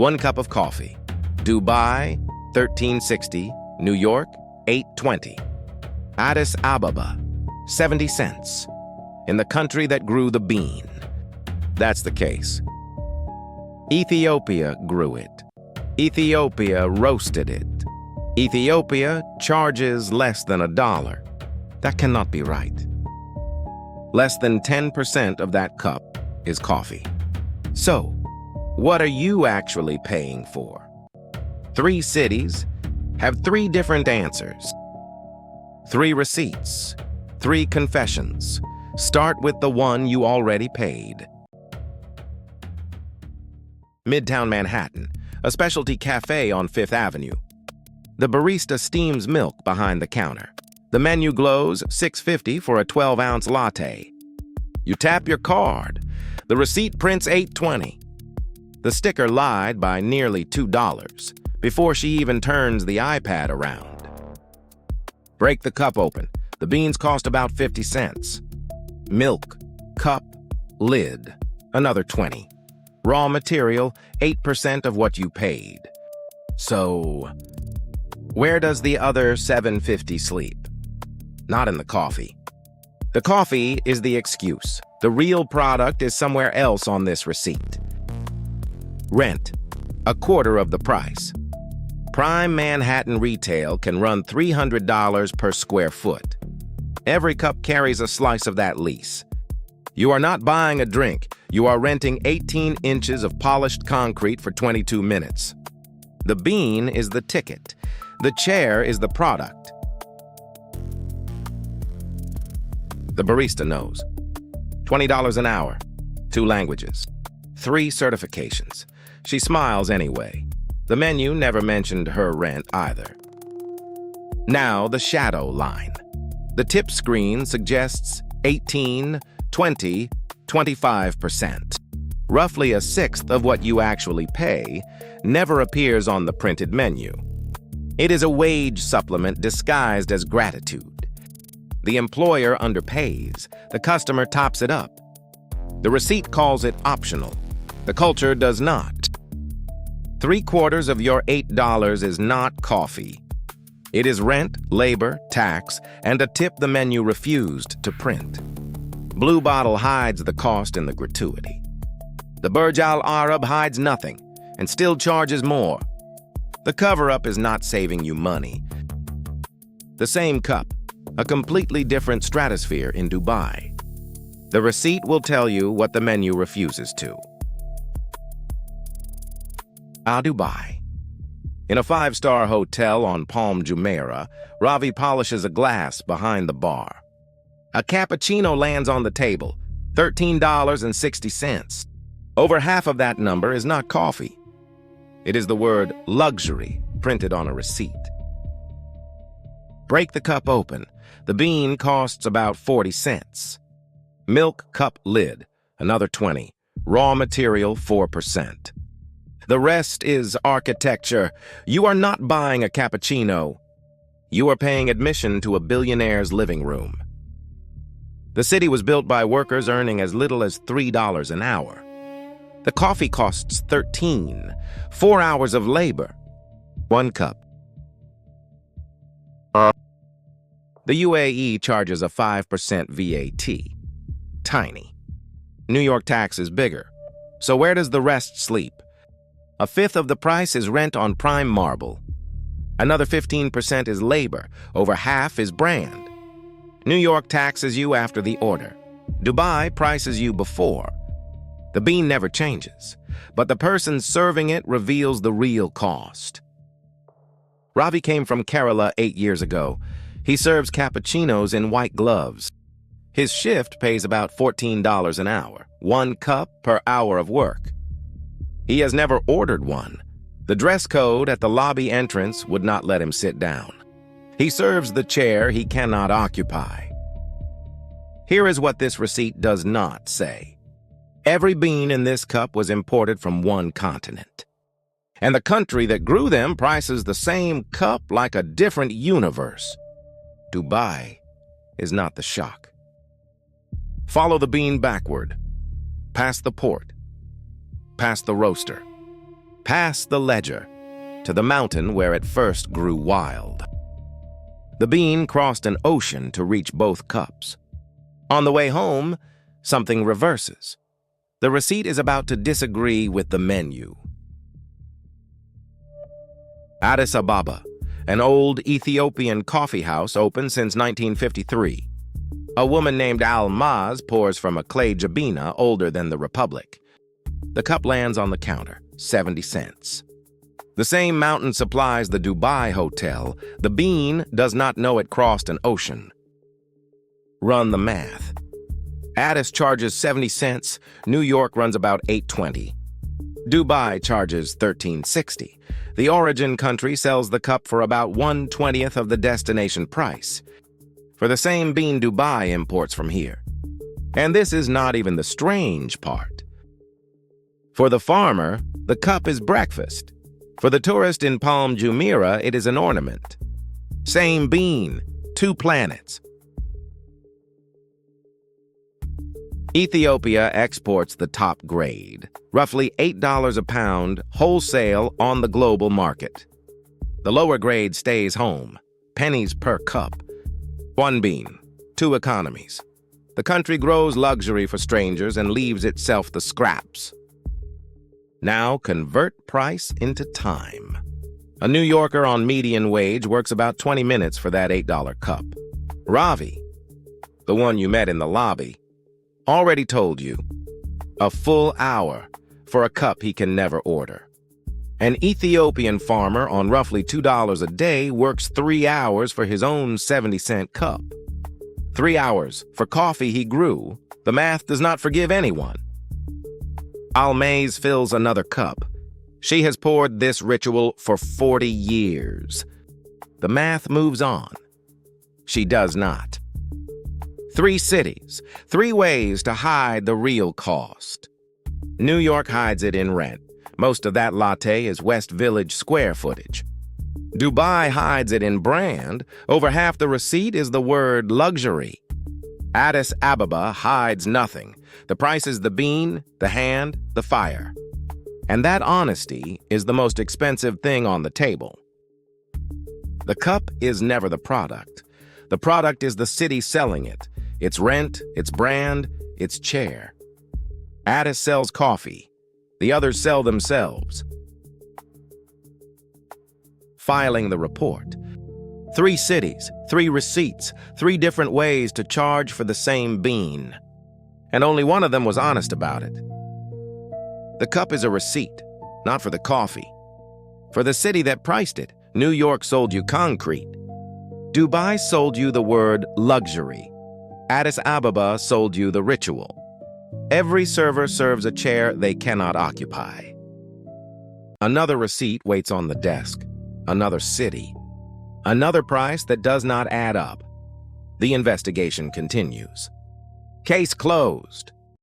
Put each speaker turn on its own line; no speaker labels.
1 cup of coffee. Dubai, $13.60. New York, $8.20. Addis Ababa, 70 cents. In the country that grew the bean. That's the case. Ethiopia grew it. Ethiopia roasted it. Ethiopia charges less than $1. That cannot be right. Less than 10% of that cup is coffee. So, what are you actually paying for? 3 cities have 3 different answers. 3 receipts, 3 confessions. Start with the one you already paid. Midtown Manhattan, a specialty cafe on 5th Avenue. The barista steams milk behind the counter. The menu glows $6.50 for a 12-ounce latte. You tap your card. The receipt prints $8.20. The sticker lied by nearly $2 before she even turns the iPad around. Break the cup open. The beans cost about 50 cents. Milk, cup, lid, another 20. Raw material, 8% of what you paid. So, where does the other $7.50 sleep? Not in the coffee. The coffee is the excuse. The real product is somewhere else on this receipt. Rent, a quarter of the price. Prime Manhattan retail can run $300 per square foot. Every cup carries a slice of that lease. You are not buying a drink. You are renting 18 inches of polished concrete for 22 minutes. The bean is the ticket. The chair is the product. The barista knows. $20 an hour, 2 languages, 3 certifications. She smiles anyway. The menu never mentioned her rent either. Now the shadow line. The tip screen suggests 18, 20, 25%. Roughly a sixth of what you actually pay never appears on the printed menu. It is a wage supplement disguised as gratitude. The employer underpays. The customer tops it up. The receipt calls it optional. The culture does not. 3/4 of your $8 is not coffee. It is rent, labor, tax, and a tip the menu refused to print. Blue Bottle hides the cost in the gratuity. The Burj Al Arab hides nothing and still charges more. The cover-up is not saving you money. The same cup, a completely different stratosphere in Dubai. The receipt will tell you what the menu refuses to. Dubai. In a 5-star hotel on Palm Jumeirah, Ravi polishes a glass behind the bar. A cappuccino lands on the table, $13.60. Over half of that number is not coffee. It is the word luxury printed on a receipt. Break the cup open. The bean costs about 40 cents. Milk cup lid, another 20. Raw material, 4%. The rest is architecture. You are not buying a cappuccino. You are paying admission to a billionaire's living room. The city was built by workers earning as little as $3 an hour. The coffee costs 13, 4 hours of labor, 1 cup. The UAE charges a 5% VAT. Tiny. New York tax is bigger. So where does the rest sleep? A fifth of the price is rent on prime marble. Another 15% is labor. Over half is brand. New York taxes you after the order. Dubai prices you before. The bean never changes, but the person serving it reveals the real cost. Ravi came from Kerala 8 years ago. He serves cappuccinos in white gloves. His shift pays about $14 an hour, 1 cup per hour of work. He has never ordered one. The dress code at the lobby entrance would not let him sit down. He serves the chair he cannot occupy. Here is what this receipt does not say. Every bean in this cup was imported from one continent. And the country that grew them prices the same cup like a different universe. Dubai is not the shock. Follow the bean backward, past the port, past the roaster, Past the ledger, to the mountain where it first grew wild. The bean crossed an ocean to reach both cups. On the way home, something reverses. The receipt is about to disagree with the menu. Addis Ababa, an old Ethiopian coffee house open since 1953. A woman named Almaz pours from a clay jabina older than the Republic. The cup lands on the counter, 70 cents. The same mountain supplies the Dubai hotel. The bean does not know it crossed an ocean. Run the math. Addis charges 70 cents. New York runs about $8.20. Dubai charges $13.60. The origin country sells the cup for about 1/20th of the destination price. For the same bean Dubai imports from here. And this is not even the strange part. For the farmer, the cup is breakfast. For the tourist in Palm Jumeirah, it is an ornament. Same bean, two planets. Ethiopia exports the top grade, roughly $8 a pound, wholesale on the global market. The lower grade stays home, pennies per cup. One bean, two economies. The country grows luxury for strangers and leaves itself the scraps. Now convert price into time. A New Yorker on median wage works about 20 minutes for that $8 cup. Ravi, the one you met in the lobby, already told you, a full hour for a cup he can never order. An Ethiopian farmer on roughly $2 a day works 3 hours for his own 70-cent cup. 3 hours for coffee he grew. The math does not forgive anyone. Almaz fills another cup. She has poured this ritual for 40 years. The math moves on. She does not. 3 cities, 3 ways to hide the real cost. New York hides it in rent. Most of that latte is West Village square footage. Dubai hides it in brand. Over half the receipt is the word luxury. Addis Ababa hides nothing. The price is the bean, the hand, the fire. And that honesty is the most expensive thing on the table. The cup is never the product. The product is the city selling it. Its rent, its brand, its chair. Addis sells coffee. The others sell themselves. Filing the report. 3 cities, 3 receipts, 3 different ways to charge for the same bean. And only one of them was honest about it. The cup is a receipt, not for the coffee. For the city that priced it, New York sold you concrete. Dubai sold you the word luxury. Addis Ababa sold you the ritual. Every server serves a chair they cannot occupy. Another receipt waits on the desk. Another city. Another price that does not add up. The investigation continues. Case closed.